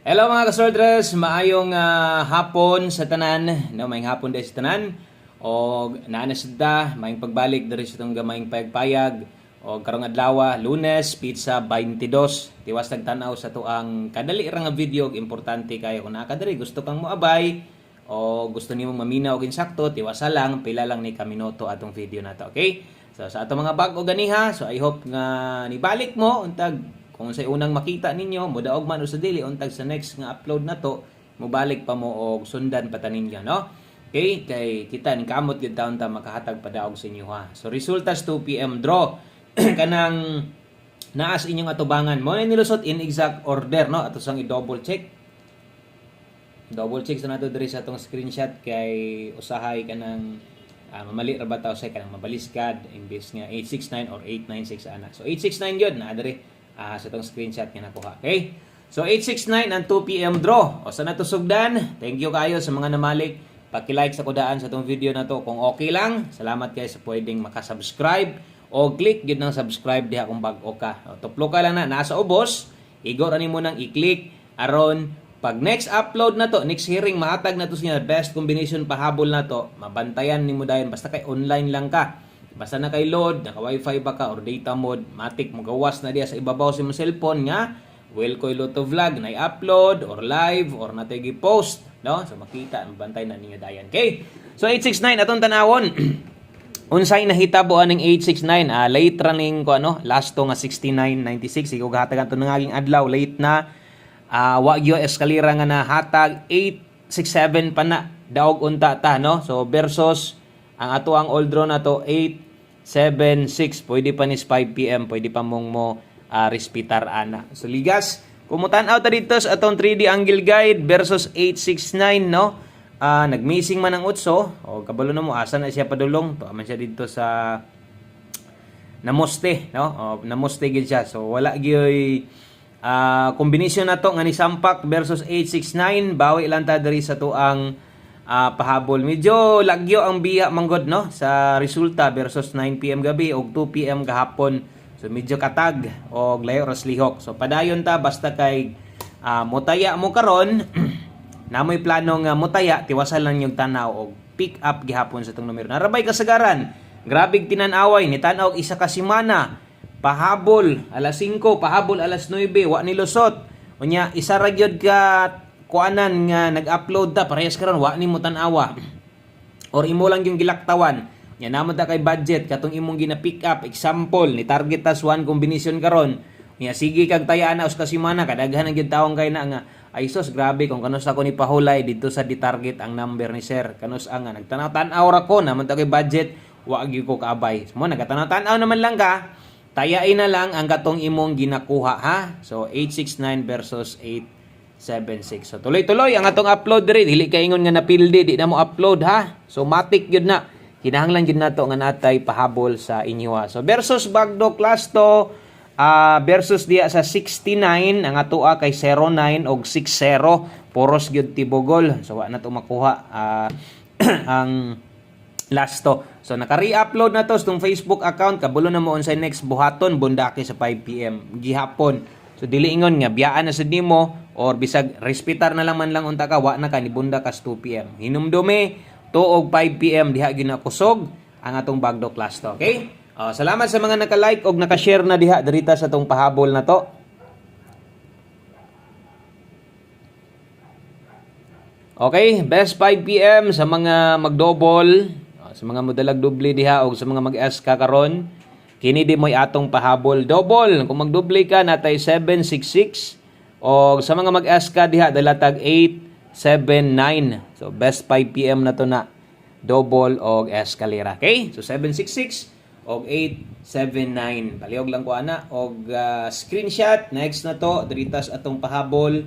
Hello mga kasoldiers, maayong hapon sa tanan, no, maayong hapon din sa tanan. O naanasda, maayong pagbalik diri sa itong gamayng payagpayag. O karong adlaw, Lunes, pizza 22. Tiwas nagtanaw sa tuang kadali ra nga video, importante kayo kung nakadiri gusto kang moabay o gusto nimo maminaw og insakto, tiwasa lang, pila lang ni kaminoto atong video nato, okay? So sa atong mga bag-o ganiha, so I hope nga nibalik mo untag kung sa unang makita ninyo, mudaog man o sa dili, untag sa next nga upload na to, mubalik pa mo og sundan pa ta ninyo, no? Okay, kay kita ni kamot gyud taon ta makahatag pa daog sa inyo ha. So resultas 2 PM draw kanang naas inyong atubangan. Mo na nilusot in exact order, no? Ato sang i-double check. Double check sa nato diri sa atong screenshot kay usahay kanang mamali ra ba taw say kanang mabaliskad imbes nga 869 or 896 ana. So 869 gyud na diri. Sa itong screenshot nga nakuha. Okay? So, 869 ang 2 PM draw. O sa natusugdan, thank you kayo sa mga namalik. Paki-like sa kudaan sa itong video na to. Kung okay lang, salamat kayo sa pwedeng makasubscribe. O click yun ng subscribe diha kung bago ka. O, tuplo ka lang na. Nasa ubos, igor ani mo nang i-click. Aron, pag next upload na to, next hearing, mahatag na to siya. Best combination pahabol na to. Mabantayan ni mo dayon. Basta kay online lang ka. Basta na kay load, naka wifi ba ka or data mode, matik magawas na diya sa ibabaw sa imong cellphone nga well koy luto vlog na i-upload or live or natay gi-post, no? So makita mabantay na ninyo dayan. Okay? So 869 atong tanawon. Unsay nahitabo aning 869? Late running ko ano, last to nga 69.96 ikaw gahatagan to nangaging adlaw late na wa gyo eskalera nga nahatag 867 pa na daog unta ta, no? So versus ang ato ang old draw na to 876 pwede pa ni 5 PM pwede pa mong mo respitar ana. So ligas kumutan-aw ta dito sa atong 3D angle guide versus 869, no? Nagmissing man ang utso o kabalo na mo asa na siya padulong to man siya dito sa namoste, no? Namoste gid siya. So wala gyoy kombinasyon na to nga ni Sampak versus 869 bawi lang ta diri sa tuang pahabol. Medyo lagyo ang biya manggod, no, sa resulta versus 9 PM gabi o 2 PM gahapon. So medyo katag o layo ras lihok. So padayon ta basta kay mutaya mo karon namoy plano nga mutaya tiwasan lang yung tanaw og pick up gihapon sa tong numero. Narabay kasagaran. Grabig tinan-away ni tanaw isa ka semana. Pahabol alas 5, pahabol alas 9, wa nilusot. Unya isa ra gyud ka kuanan nga nag-upload ta parehas karon wa nimo tan-awa or imo lang yung gilaktawan nya namo ta kay budget katong imong gina-pick up example ni target tas 1 combination karon nya sige kag tayaan na us ka semana kadaghan ang gyud taong kay na nga ay sos grabe kung kanus ako ni pahulay dito sa di-target ang number ni sir kanus ang nga nagtanaw-tanaw ra ko namo ta kay budget wa gyud ko kaabay mo nagatanaw-tanaw naman lang ka tayain na lang ang katong imong ginakuha ha. So 869 versus 876. So tuloy-tuloy ang atong upload diri dili kay ingon nga napildi di na mo upload ha. So matik gyud na. Kinahanglan gyud nato nga natay pahabol sa inyo ha. So versus Bagdo class to versus diya sa 69 ang atoa kay 09 og 60 puros gyud tibogol. So wa na to makuha ang last to. So naka-re-upload na to sa tong Facebook account kabulo na mo unsay next buhaton bundaki sa 5 PM gihapon. So dili ingon nga biyaan na sad nimo or bisag respitar na lang man lang unta ka wa na ka ni bunda kas 2 PM. Hinumdumi 2 og 5 PM diha gyud na kusog ang atong Bagdo class to. Okay? Salamat sa mga naka-like og naka-share na diha dirita sa tong pahabol na to. Okay, best 5 PM sa mga mag-double, sa mga modalag doble diha og sa mga mag-SK karon. Kini di mo'y atong pahabol double. Kung magdoble ka natay 766 o sa mga mag-SK diha dalatag 879. So best 5 PM na to na double og eskalera. Okay? So 766 og 879. Palihog lang ko ana og screenshot next na to diritas atong pahabol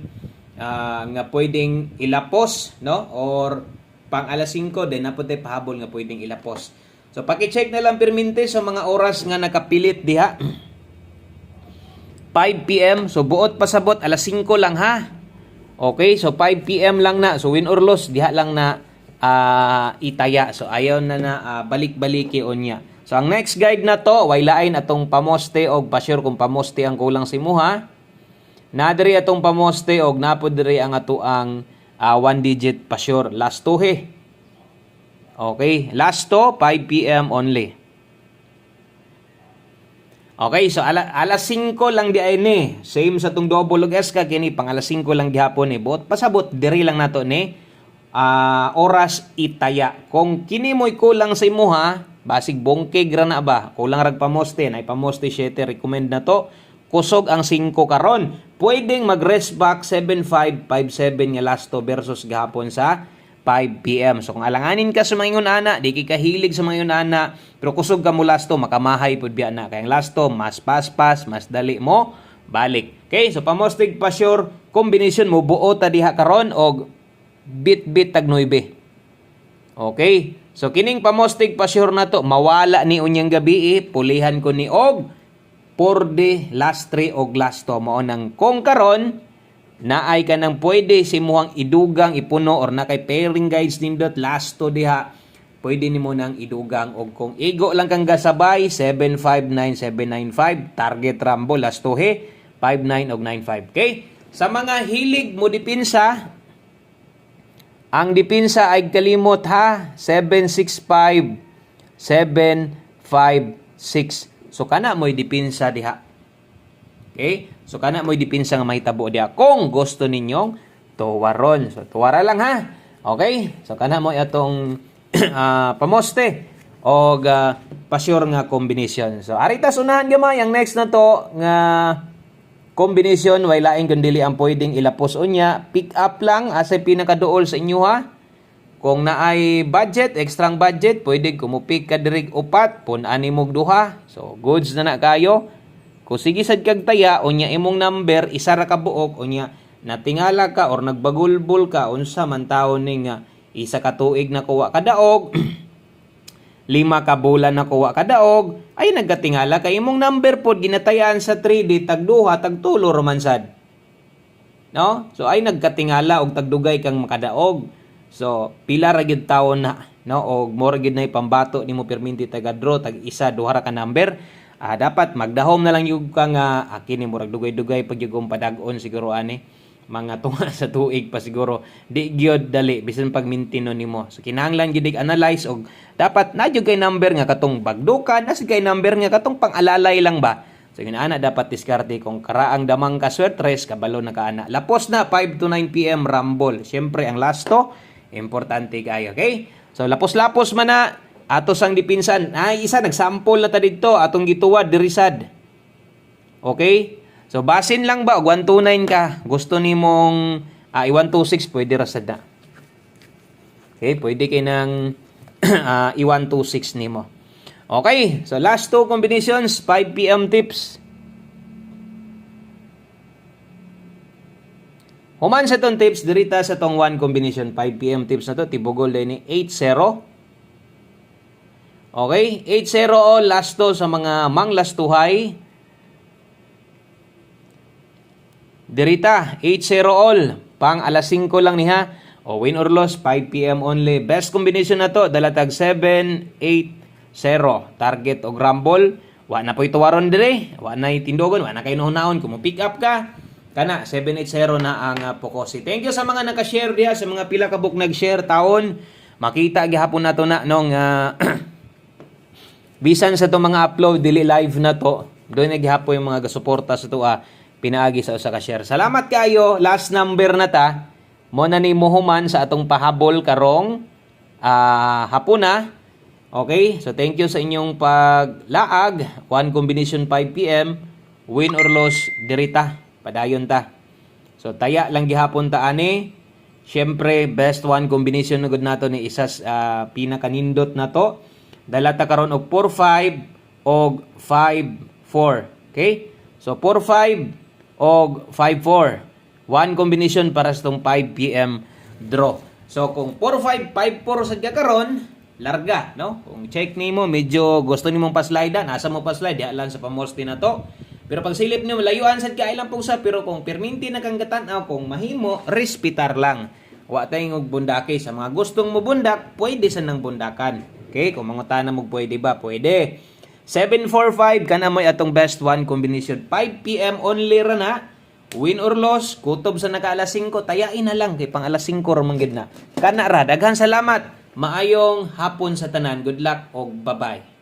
nga pwedeng ilapos, no? Or pang alas 5 din na puti pahabol nga pwedeng ilapos. So paki-check na lang permente sa mga oras nga nakapilit diha. 5 PM, so buot pasabot alas 5 lang ha. Okay, so 5 PM lang na. So win or loss diha lang na itaya. So ayaw na balik-baliki onya. So ang next guide na to, way lain atong pamoste og pa-sure kung pamoste ang kulang si mo ha. Nadiri atong pamoste og napod diri ang ato ang 1 digit pa sure. Last 2 he. Okay, last 2 5 PM only. Okay, so alas 5 lang di ay ni. Same sa tong double og SK kini pang alas 5 lang gihapon ni. Buot pasabot diri lang nato ni oras itaya. Kung kini mo'y kulang sa imuha, basig bongkeg ra na ba? Kulang rag pamoste, na pamoste 7 recommend na to. Kusog ang 5 karon. Pwedeng mag-rest back 7-5-5-7 nga last 2 versus gahapon sa 5 PM. So kung alanganin ka sa mga ingon ana, di ka kahilig sa mga ingon ana, pero kusog ka mo last 2, makamahay pud biya na. Kaya ang last 2, mas pas-pas, mas dali mo balik. Okay, so pamostig pa sure combination mo buo ta diha karon og bit-bit tag 9. Okay? So kining pamostig pa sure na to, mawala ni unyang gabi, pulihan ko ni og 4D last 3 og last 2 mao nang kung karon naay ka nang pwede si muhang idugang ipuno or na kay pairing guides nindot last 2 diha pwede nimo nang idugang og kung igo lang kang gasabay 759-795 target rambo last 2 he 59 og 95. Okay, sa mga hilig mo dipinsa, ang dipinsa ay kalimot ha 765 756. So kana mo'y dipinsa diha. Okay? So kana mo'y dipinsa nga mahitabo diha kung gusto ninyong tuwaron. So tuwara lang ha. Okay? So kana mo'y atong pamoste o pa-sure nga combination. So aritas unahan gamay ang next na to nga combination way laing kundi ang pwedeng ilapos unya. Pick up lang asay pinakaduol sa inyo ha. Kung naay budget, extrang budget, pwede kumupik ka dirig upat, pun animog duha. So, goods na kayo. Kung sige sad kag taya, unya imong number, isa ra ka buok, unya natingala ka or nagbagulbol ka, unsa man taon ni nga, isa ka tuig na kuwa kadaog, 5 ka bulan na kuwa kadaog, ay nagkatingala ka imong number pod ginatayaan sa 3D, tag duha, tag tulo romansad. No? So, ay nagkatingala og tagdugay kang makadaog. So, pila ra gyud taon na, no? O more gyud na pambato nimo perminti taga-draw tag isa duha ra ka number. Dapat magdahom na lang yung ka nga kini murag dugay-dugay pag yung padag-on siguro ani mga tunga sa tuig pa siguro di gyud dali bisan pag mintino nimo. So kinahanglan gyud analyze og dapat na gyud kay number nga katong bagdukan na kay number nga katong pang-alalay lang ba. So ana dapat diskarte kung karaang damang ka swertres kabalo na kaana. Lapos na 5 to 9 PM rumble. Syempre ang last to importante kayo, okay? So lapos-lapos man na atos ang dipinsan. Ay isa nagsample na ta didto atong gituwad diri sad. Okay? So basin lang ba og 129 ka? Gusto nimong 126 pwede ra sad na. Okay, pwede kay nang 126 nimo. Okay, so last two combinations 5 PM tips. Human sa itong tips, dirita sa itong 1 combination 5 PM tips na to, tibugol din ni 8-0. Okay, 8-0 o last to sa mga manglastuhay. Dirita, 8-0 all. Pang alas 5 lang niha. O win or loss, 5 PM only. Best combination na to, dalatag 7-8-0. Target o rumble. Wa na po'y tuwaron dire. Wa na itindogon, wa na kayo nuhunaon. Kung pick up ka, kana 780 na ang Pocosi. Thank you sa mga naka-share diha, sa mga pila ka book nag-share taon. Makita gihapon nato na nung bisan sa to mga upload dili live na to. Doon naghihapon yung mga gasuporta sa to pinaagi sa usa ka share. Salamat kayo. Last number na ta. Mo na ni muhuman sa atong pahabol karong hapuna. Okay? So thank you sa inyong paglaag. 1 combination 5 PM. Win or loss dirita. Padayon ta. So taya lang gihapon ta ani. Syempre best 1 combination na gud nato ni isas pinakanindot na to. Dala ta karon og 4-5 og 5-4. Okay? So 4-5 og 5-4. 1 combination para sa tong 5 PM draw. So kung 4-5 5-4 sad ka karon, larga, no? Kung check nimo medyo gusto nimong pa-slide, nasa mo pa-slide, di alam sa pamosti na to. Pero pag silip nyo, layuan sad ka ilang pusa, pero kung perminti na kang gatan-aw, kung mahimo, respitar lang. Wa tayong og bundake. Sa mga gustong mo bundak, pwede sa nang bundakan. Okay? Kung mangutana mo pwede ba? Pwede. 745, kana mo'y atong best 1 combination. 5 PM only ra na. Win or loss, kutob sa naka alas 5, tayain na lang kay pang alas 5 ra man gid na. Kana ra, daghan salamat. Maayong hapon sa tanan. Good luck og bye-bye.